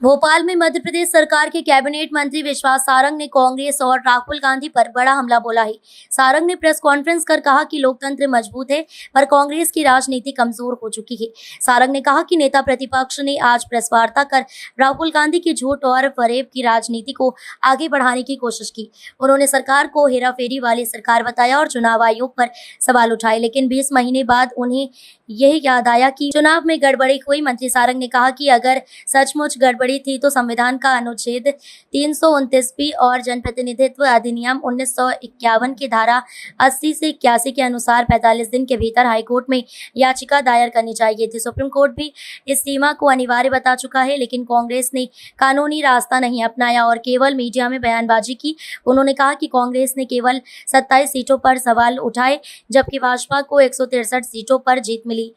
भोपाल में मध्य प्रदेश सरकार के कैबिनेट मंत्री विश्वास सारंग ने कांग्रेस और राहुल गांधी पर बड़ा हमला बोला है। सारंग ने प्रेस कॉन्फ्रेंस कर कहा कि लोकतंत्र मजबूत है पर कांग्रेस की राजनीति कमजोर हो चुकी है। सारंग ने कहा कि नेता प्रतिपक्ष ने आज प्रेस वार्ता कर राहुल गांधी की झूठ और फरेब की राजनीति को आगे बढ़ाने की कोशिश की। उन्होंने सरकार को हेराफेरी वाली सरकार बताया और चुनाव आयोग पर सवाल उठाए, लेकिन 20 महीने बाद उन्हें यही याद आया कि चुनाव में गड़बड़ी हुई। मंत्री सारंग ने कहा कि अगर सचमुच गड़बड़ी थी तो संविधान का अनुच्छेद 329 और जनप्रतिनिधित्व अधिनियम 1951 की धारा 80 से 81 के अनुसार 45 दिन के भीतर हाईकोर्ट में याचिका दायर करनी चाहिए थी। सुप्रीम कोर्ट भी इस सीमा को अनिवार्य बता चुका है, लेकिन कांग्रेस ने कानूनी रास्ता नहीं अपनाया और केवल मीडिया में बयानबाजी की। उन्होंने कहा कि कांग्रेस ने केवल 27 सीटों पर सवाल उठाए, जबकि भाजपा को 163 सीटों पर जीत मिली।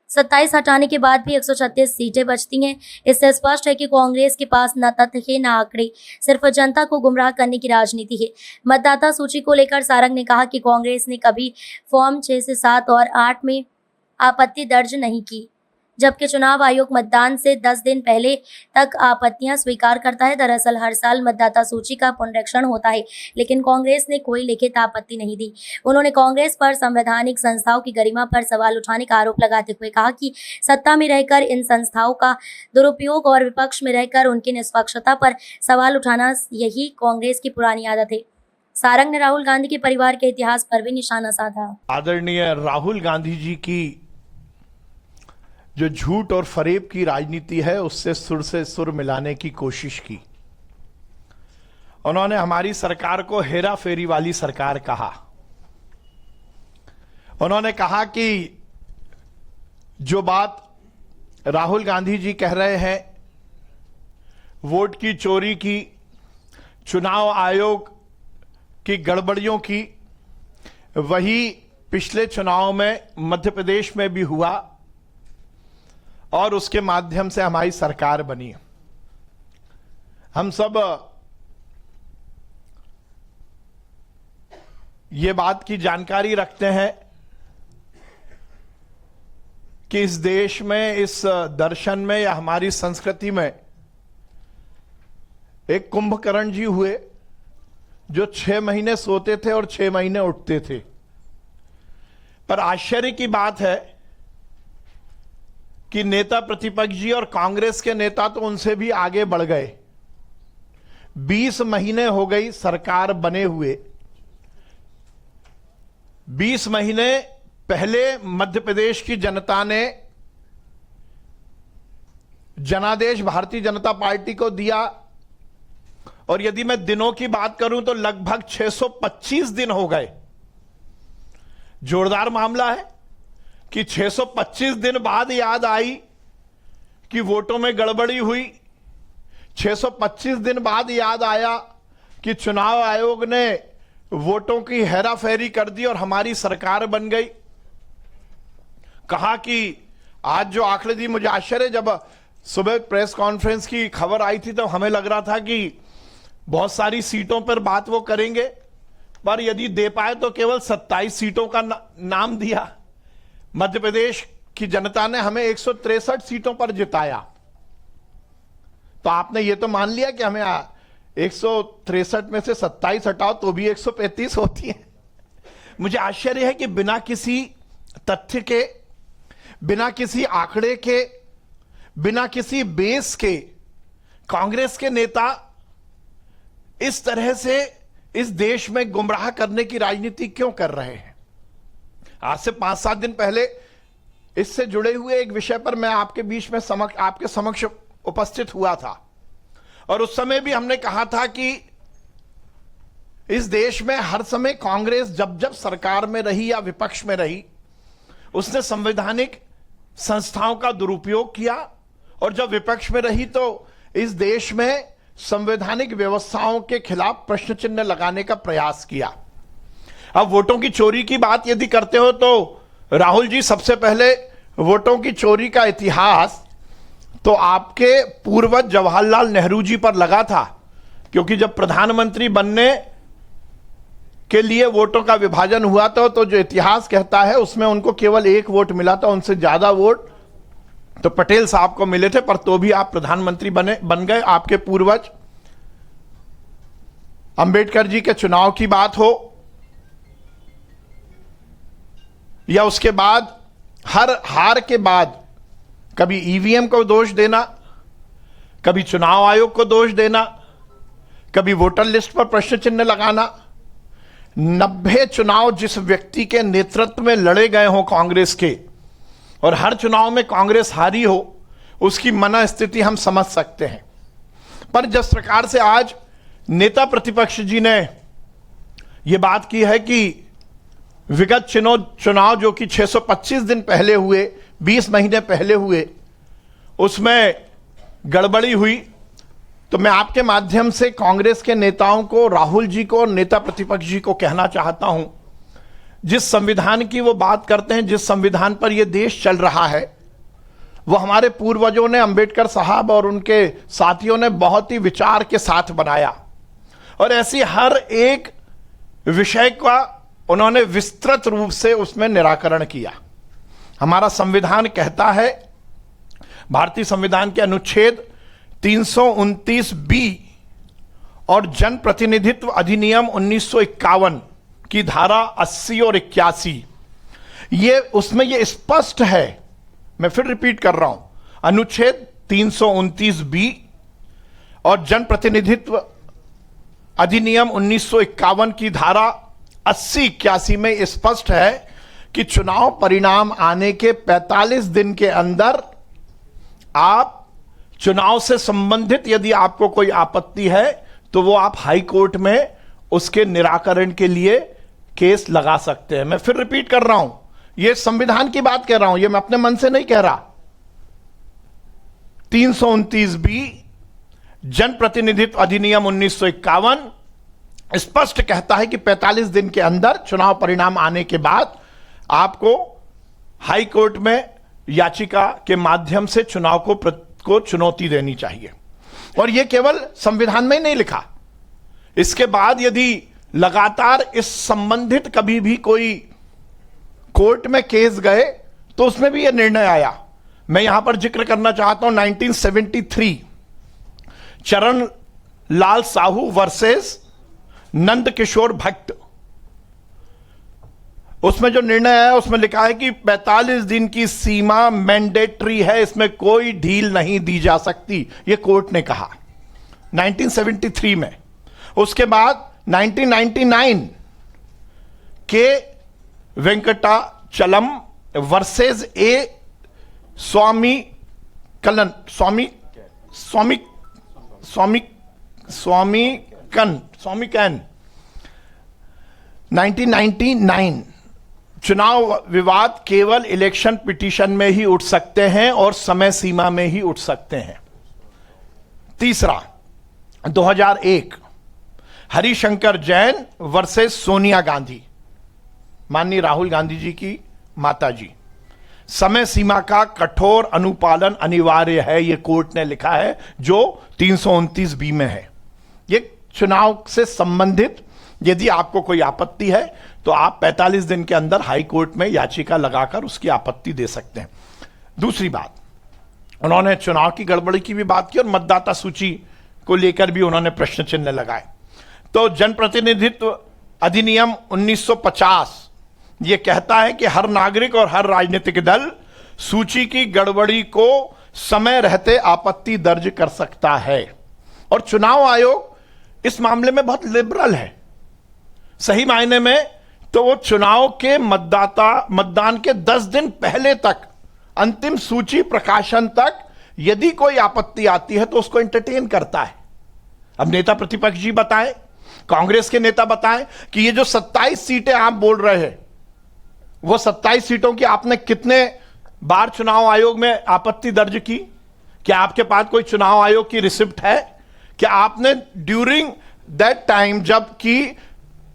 27 हटाने के बाद भी 136 सीटें बचती हैं। इससे स्पष्ट है कि कांग्रेस के पास न तथ्य है न आंकड़े, सिर्फ जनता को गुमराह करने की राजनीति है। मतदाता सूची को लेकर सारंग ने कहा कि कांग्रेस ने कभी फॉर्म 6 से 7 और 8 में आपत्ति दर्ज नहीं की, जबकि चुनाव आयोग मतदान से 10 दिन पहले तक आपत्तियां स्वीकार करता है। दरअसल हर साल मतदाता सूची का पुनरीक्षण होता है, लेकिन कांग्रेस ने कोई लिखित आपत्ति नहीं दी। उन्होंने कांग्रेस पर संवैधानिक संस्थाओं की गरिमा पर सवाल उठाने का आरोप लगाते हुए कहा कि सत्ता में रहकर इन संस्थाओं का दुरुपयोग और विपक्ष में रहकर उनकी निष्पक्षता पर सवाल उठाना, यही कांग्रेस की पुरानी आदत है। सारंग ने राहुल गांधी के परिवार के इतिहास पर भी निशाना साधा। आदरणीय राहुल गांधी जी की जो झूठ और फरेब की राजनीति है, उससे सुर से सुर मिलाने की कोशिश की। उन्होंने हमारी सरकार को हेरा फेरी वाली सरकार कहा। उन्होंने कहा कि जो बात राहुल गांधी जी कह रहे हैं, वोट की चोरी की, चुनाव आयोग की गड़बड़ियों की, वही पिछले चुनाव में मध्य प्रदेश में भी हुआ और उसके माध्यम से हमारी सरकार बनी। हम सब ये बात की जानकारी रखते हैं कि इस देश में, इस दर्शन में या हमारी संस्कृति में एक कुंभकर्ण जी हुए जो 6 महीने सोते थे और 6 महीने उठते थे। पर आश्चर्य की बात है कि नेता प्रतिपक्ष जी और कांग्रेस के नेता तो उनसे भी आगे बढ़ गए। 20 महीने हो गई सरकार बने हुए। 20 महीने पहले मध्य प्रदेश की जनता ने जनादेश भारतीय जनता पार्टी को दिया, और यदि मैं दिनों की बात करूं तो लगभग 625 दिन हो गए। जोरदार मामला है कि 625 दिन बाद याद आई कि वोटों में गड़बड़ी हुई। 625 दिन बाद याद आया कि चुनाव आयोग ने वोटों की हेराफेरी कर दी और हमारी सरकार बन गई। कहा कि आज जो आंकड़े दी, मुझे आश्चर्य, जब सुबह प्रेस कॉन्फ्रेंस की खबर आई थी तो हमें लग रहा था कि बहुत सारी सीटों पर बात वो करेंगे, पर यदि दे पाए तो केवल 27 सीटों का नाम दिया। मध्य प्रदेश की जनता ने हमें 163 सीटों पर जिताया, तो आपने ये तो मान लिया कि हमें 163 में से 27 हटाओ तो भी 135 होती है। मुझे आश्चर्य है कि बिना किसी तथ्य के, बिना किसी आंकड़े के, बिना किसी बेस के कांग्रेस के नेता इस तरह से इस देश में गुमराह करने की राजनीति क्यों कर रहे हैं। आज से 5-7 दिन पहले इससे जुड़े हुए एक विषय पर मैं आपके बीच में आपके समक्ष उपस्थित हुआ था, और उस समय भी हमने कहा था कि इस देश में हर समय कांग्रेस जब जब सरकार में रही या विपक्ष में रही, उसने संवैधानिक संस्थाओं का दुरुपयोग किया, और जब विपक्ष में रही तो इस देश में संवैधानिक व्यवस्थाओं के खिलाफ प्रश्न चिन्ह लगाने का प्रयास किया। अब वोटों की चोरी की बात यदि करते हो तो राहुल जी, सबसे पहले वोटों की चोरी का इतिहास तो आपके पूर्वज जवाहरलाल नेहरू जी पर लगा था, क्योंकि जब प्रधानमंत्री बनने के लिए वोटों का विभाजन हुआ था तो जो इतिहास कहता है उसमें उनको केवल 1 वोट मिला था, उनसे ज्यादा वोट तो पटेल साहब को मिले थे, पर तो भी आप प्रधानमंत्री बन गए। आपके पूर्वज अंबेडकर जी के चुनाव की बात हो या उसके बाद हर हार के बाद कभी ईवीएम को दोष देना, कभी चुनाव आयोग को दोष देना, कभी वोटर लिस्ट पर प्रश्न चिन्ह लगाना। 90 चुनाव जिस व्यक्ति के नेतृत्व में लड़े गए हों कांग्रेस के, और हर चुनाव में कांग्रेस हारी हो, उसकी मनस्थिति हम समझ सकते हैं। पर जिस प्रकार से आज नेता प्रतिपक्ष जी ने यह बात की है कि विगत चुनाव जो कि 625 दिन पहले हुए, 20 महीने पहले हुए, उसमें गड़बड़ी हुई, तो मैं आपके माध्यम से कांग्रेस के नेताओं को, राहुल जी को और नेता प्रतिपक्ष जी को कहना चाहता हूं, जिस संविधान की वो बात करते हैं, जिस संविधान पर यह देश चल रहा है, वो हमारे पूर्वजों ने, अंबेडकर साहब और उनके साथियों ने बहुत ही विचार के साथ बनाया, और ऐसी हर एक विषय का उन्होंने विस्तृत रूप से उसमें निराकरण किया। हमारा संविधान कहता है, भारतीय संविधान के अनुच्छेद 329 बी और जन प्रतिनिधित्व अधिनियम 1951 की धारा 80 और 81, ये उसमें ये स्पष्ट है, मैं फिर रिपीट कर रहा हूं, अनुच्छेद 329 बी और जन प्रतिनिधित्व अधिनियम 1951 की धारा 80-81 में स्पष्ट है कि चुनाव परिणाम आने के 45 दिन के अंदर आप चुनाव से संबंधित यदि आपको कोई आपत्ति है तो वो आप हाई कोर्ट में उसके निराकरण के लिए केस लगा सकते हैं। मैं फिर रिपीट कर रहा हूं, ये संविधान की बात कह रहा हूं, ये मैं अपने मन से नहीं कह रहा। 329 बी जन प्रतिनिधित्व अधिनियम 1951 स्पष्ट कहता है कि 45 दिन के अंदर चुनाव परिणाम आने के बाद आपको हाई कोर्ट में याचिका के माध्यम से चुनाव को चुनौती देनी चाहिए। और यह केवल संविधान में ही नहीं लिखा, इसके बाद यदि लगातार इस संबंधित कभी भी कोई कोर्ट में केस गए तो उसमें भी यह निर्णय आया। मैं यहां पर जिक्र करना चाहता हूं 1973 चरण लाल साहू वर्सेस नंद किशोर भट्ट, उसमें जो निर्णय आया उसमें लिखा है कि 45 दिन की सीमा मैंडेटरी है, इसमें कोई ढील नहीं दी जा सकती, यह कोर्ट ने कहा 1973 में। उसके बाद 1999 के वेंकटाचलम वर्सेस ए स्वामीकन 1999 चुनाव विवाद केवल इलेक्शन पिटीशन में ही उठ सकते हैं और समय सीमा में ही उठ सकते हैं। तीसरा 2001 हरिशंकर जैन वर्सेस सोनिया गांधी, माननीय राहुल गांधी जी की माता जी, समय सीमा का कठोर अनुपालन अनिवार्य है, यह कोर्ट ने लिखा है जो 329 बी में है। यह चुनाव से संबंधित यदि आपको कोई आपत्ति है तो आप 45 दिन के अंदर हाई कोर्ट में याचिका लगाकर उसकी आपत्ति दे सकते हैं। दूसरी बात, उन्होंने चुनाव की गड़बड़ी की भी बात की और मतदाता सूची को लेकर भी उन्होंने प्रश्न चिन्ह लगाए। तो जनप्रतिनिधित्व अधिनियम 1950 यह कहता है कि हर नागरिक और हर राजनीतिक दल सूची की गड़बड़ी को समय रहते आपत्ति दर्ज कर सकता है, और चुनाव आयोग इस मामले में बहुत लिबरल है। सही मायने में तो वो चुनाव के मतदान के 10 दिन पहले तक, अंतिम सूची प्रकाशन तक यदि कोई आपत्ति आती है तो उसको एंटरटेन करता है। अब नेता प्रतिपक्ष जी बताएं, कांग्रेस के नेता बताएं कि ये जो 27 सीटें आप बोल रहे हैं, वो 27 सीटों की आपने कितने बार चुनाव आयोग में आपत्ति दर्ज की? क्या आपके पास कोई चुनाव आयोग की रिसिप्ट है? क्या आपने ड्यूरिंग दैट टाइम जबकि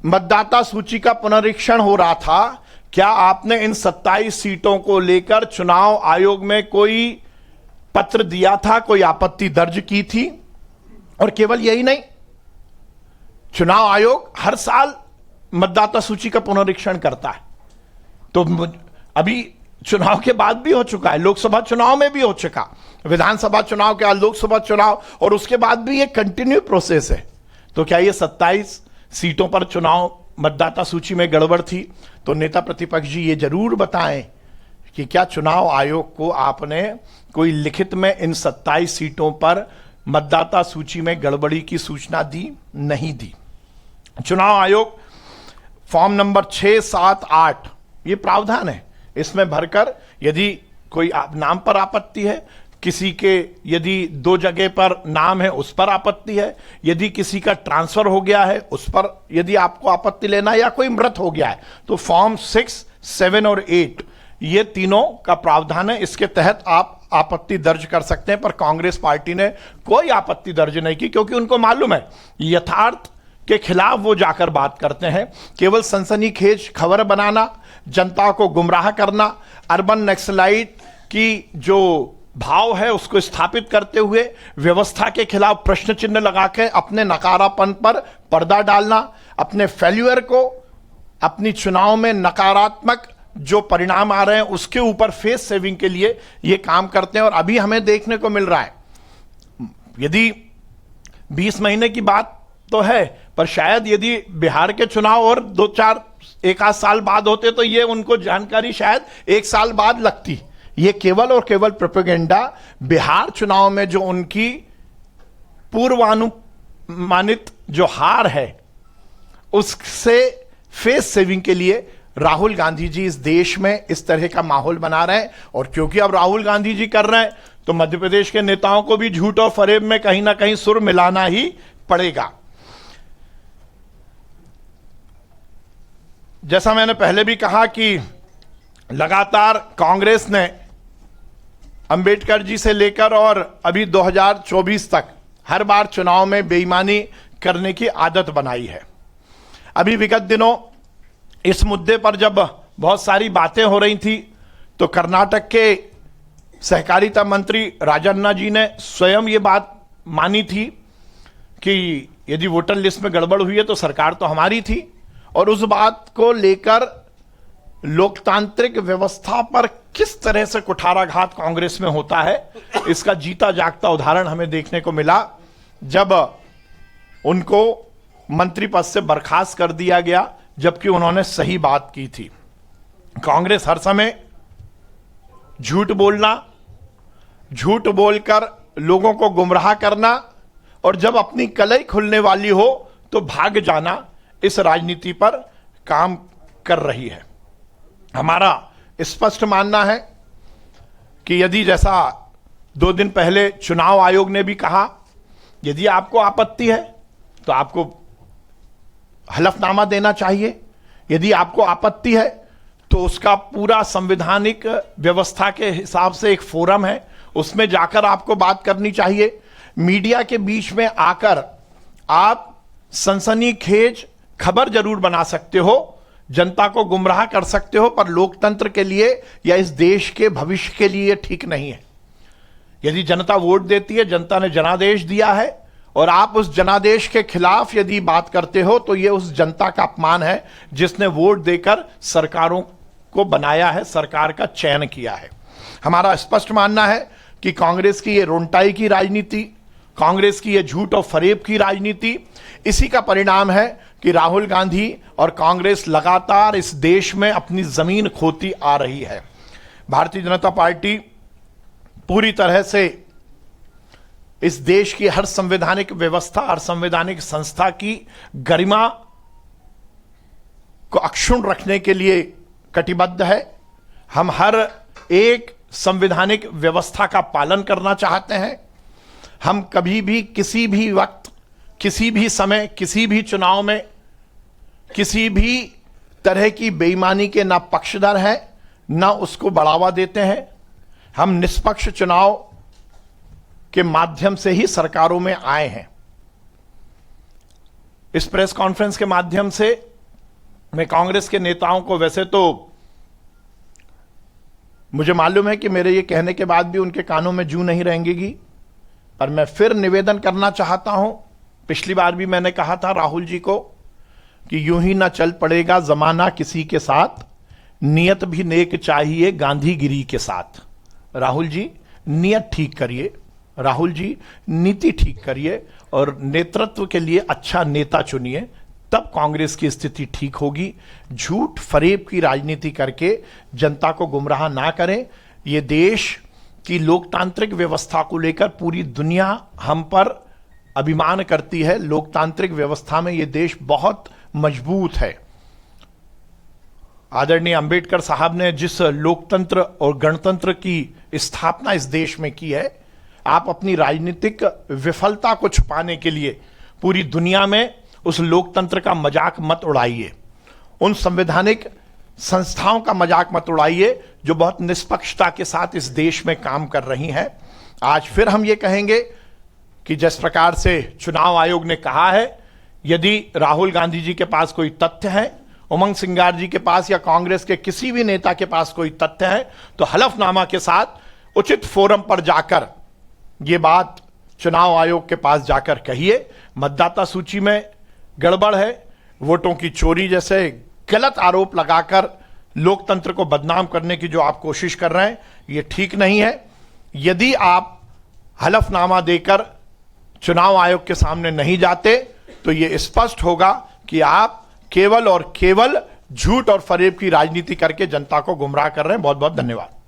मतदाता सूची का पुनरीक्षण हो रहा था, क्या आपने इन 27 सीटों को लेकर चुनाव आयोग में कोई पत्र दिया था, कोई आपत्ति दर्ज की थी? और केवल यही नहीं, चुनाव आयोग हर साल मतदाता सूची का पुनरीक्षण करता है। तो अभी चुनाव के बाद भी हो चुका है, लोकसभा चुनाव में भी हो चुका, विधानसभा चुनाव के बाद लोकसभा चुनाव, और उसके बाद भी ये कंटिन्यू प्रोसेस है। तो क्या ये 27 सीटों पर चुनाव मतदाता सूची में गड़बड़ थी? तो नेता प्रतिपक्ष जी ये जरूर बताएं कि क्या चुनाव आयोग को आपने कोई लिखित में इन 27 सीटों पर मतदाता सूची में गड़बड़ी की सूचना दी? नहीं दी। चुनाव आयोग फॉर्म नंबर 6, 7, 8 ये प्रावधान है, इसमें भरकर यदि कोई नाम पर आपत्ति है, किसी के यदि 2 जगह पर नाम है उस पर आपत्ति है, यदि किसी का ट्रांसफर हो गया है उस पर यदि आपको आपत्ति लेना, या कोई मृत हो गया है, तो फॉर्म 6, 7 और 8 ये तीनों का प्रावधान है, इसके तहत आप आपत्ति दर्ज कर सकते हैं। पर कांग्रेस पार्टी ने कोई आपत्ति दर्ज नहीं की, क्योंकि उनको मालूम है यथार्थ के खिलाफ वो जाकर बात करते हैं। केवल सनसनीखेज खबर बनाना, जनता को गुमराह करना, अर्बन नक्सलाइट की जो भाव है उसको स्थापित करते हुए व्यवस्था के खिलाफ प्रश्न चिन्ह लगा के अपने नकारापन पर पर्दा डालना, अपने फेल्यूअर को, अपनी चुनाव में नकारात्मक जो परिणाम आ रहे हैं उसके ऊपर फेस सेविंग के लिए ये काम करते हैं। और अभी हमें देखने को मिल रहा है, यदि 20 महीने की बात तो है, पर शायद यदि बिहार के चुनाव और 1 आध साल बाद होते तो ये उनको जानकारी शायद 1 साल बाद लगती। ये केवल और केवल प्रोपेगेंडा, बिहार चुनाव में जो उनकी पूर्वानुमानित जो हार है उससे फेस सेविंग के लिए राहुल गांधी जी इस देश में इस तरह का माहौल बना रहे हैं। और क्योंकि अब राहुल गांधी जी कर रहे हैं तो मध्य प्रदेश के नेताओं को भी झूठ और फरेब में कहीं ना कहीं सुर मिलाना ही पड़ेगा। जैसा मैंने पहले भी कहा कि लगातार कांग्रेस ने अंबेडकर जी से लेकर और अभी 2024 तक हर बार चुनाव में बेईमानी करने की आदत बनाई है। अभी विगत दिनों इस मुद्दे पर जब बहुत सारी बातें हो रही थी तो कर्नाटक के सहकारिता मंत्री राजन्ना जी ने स्वयं ये बात मानी थी कि यदि वोटर लिस्ट में गड़बड़ हुई है तो सरकार तो हमारी थी, और उस बात को लेकर लोकतांत्रिक व्यवस्था पर किस तरह से कुठाराघात कांग्रेस में होता है इसका जीता जागता उदाहरण हमें देखने को मिला जब उनको मंत्री पद से बर्खास्त कर दिया गया, जबकि उन्होंने सही बात की थी। कांग्रेस हर समय झूठ बोलना, झूठ बोलकर लोगों को गुमराह करना, और जब अपनी कलई खुलने वाली हो तो भाग जाना, इस राजनीति पर काम कर रही है। हमारा स्पष्ट मानना है कि यदि जैसा 2 दिन पहले चुनाव आयोग ने भी कहा, यदि आपको आपत्ति है तो आपको हलफनामा देना चाहिए, यदि आपको आपत्ति है तो उसका पूरा संवैधानिक व्यवस्था के हिसाब से एक फोरम है, उसमें जाकर आपको बात करनी चाहिए। मीडिया के बीच में आकर आप सनसनीखेज खबर जरूर बना सकते हो, जनता को गुमराह कर सकते हो, पर लोकतंत्र के लिए या इस देश के भविष्य के लिए ठीक नहीं है। यदि जनता वोट देती है, जनता ने जनादेश दिया है, और आप उस जनादेश के खिलाफ यदि बात करते हो तो यह उस जनता का अपमान है जिसने वोट देकर सरकारों को बनाया है, सरकार का चयन किया है। हमारा स्पष्ट मानना है कि कांग्रेस की ये रोंटाई की राजनीति, कांग्रेस की ये झूठ और फरेब की राजनीति, इसी का परिणाम है कि राहुल गांधी और कांग्रेस लगातार इस देश में अपनी जमीन खोती आ रही है। भारतीय जनता पार्टी पूरी तरह से इस देश की हर संवैधानिक व्यवस्था और संवैधानिक संस्था की गरिमा को अक्षुण्ण रखने के लिए कटिबद्ध है। हम हर एक संवैधानिक व्यवस्था का पालन करना चाहते हैं। हम कभी भी, किसी भी वक्त, किसी भी समय, किसी भी चुनाव में किसी भी तरह की बेईमानी के ना पक्षधर हैं, ना उसको बढ़ावा देते हैं। हम निष्पक्ष चुनाव के माध्यम से ही सरकारों में आए हैं। इस प्रेस कॉन्फ्रेंस के माध्यम से मैं कांग्रेस के नेताओं को, वैसे तो मुझे मालूम है कि मेरे ये कहने के बाद भी उनके कानों में जूं नहीं रहेंगी, पर मैं फिर निवेदन करना चाहता हूं। पिछली बार भी मैंने कहा था राहुल जी को कि यूं ही ना चल पड़ेगा जमाना किसी के साथ, नियत भी नेक चाहिए गांधीगिरी के साथ। राहुल जी नियत ठीक करिए, राहुल जी नीति ठीक करिए और नेतृत्व के लिए अच्छा नेता चुनिए, तब कांग्रेस की स्थिति ठीक होगी। झूठ फरेब की राजनीति करके जनता को गुमराह ना करें। ये देश की लोकतांत्रिक व्यवस्था को लेकर पूरी दुनिया हम पर अभिमान करती है। लोकतांत्रिक व्यवस्था में ये देश बहुत मजबूत है। आदरणीय अंबेडकर साहब ने जिस लोकतंत्र और गणतंत्र की स्थापना इस देश में की है, आप अपनी राजनीतिक विफलता को छुपाने के लिए पूरी दुनिया में उस लोकतंत्र का मजाक मत उड़ाइए, उन संवैधानिक संस्थाओं का मजाक मत उड़ाइए जो बहुत निष्पक्षता के साथ इस देश में काम कर रही हैं। आज फिर हम ये कहेंगे कि जिस प्रकार से चुनाव आयोग ने कहा है, यदि राहुल गांधी जी के पास कोई तथ्य है, उमंग सिंगार जी के पास या कांग्रेस के किसी भी नेता के पास कोई तथ्य है, तो हलफनामा के साथ उचित फोरम पर जाकर ये बात चुनाव आयोग के पास जाकर कहिए। मतदाता सूची में गड़बड़ है, वोटों की चोरी जैसे गलत आरोप लगाकर लोकतंत्र को बदनाम करने की जो आप कोशिश कर रहे हैं, ये ठीक नहीं है। यदि आप हलफनामा देकर चुनाव आयोग के सामने नहीं जाते तो ये स्पष्ट होगा कि आप केवल और केवल झूठ और फरेब की राजनीति करके जनता को गुमराह कर रहे हैं। बहुत बहुत धन्यवाद।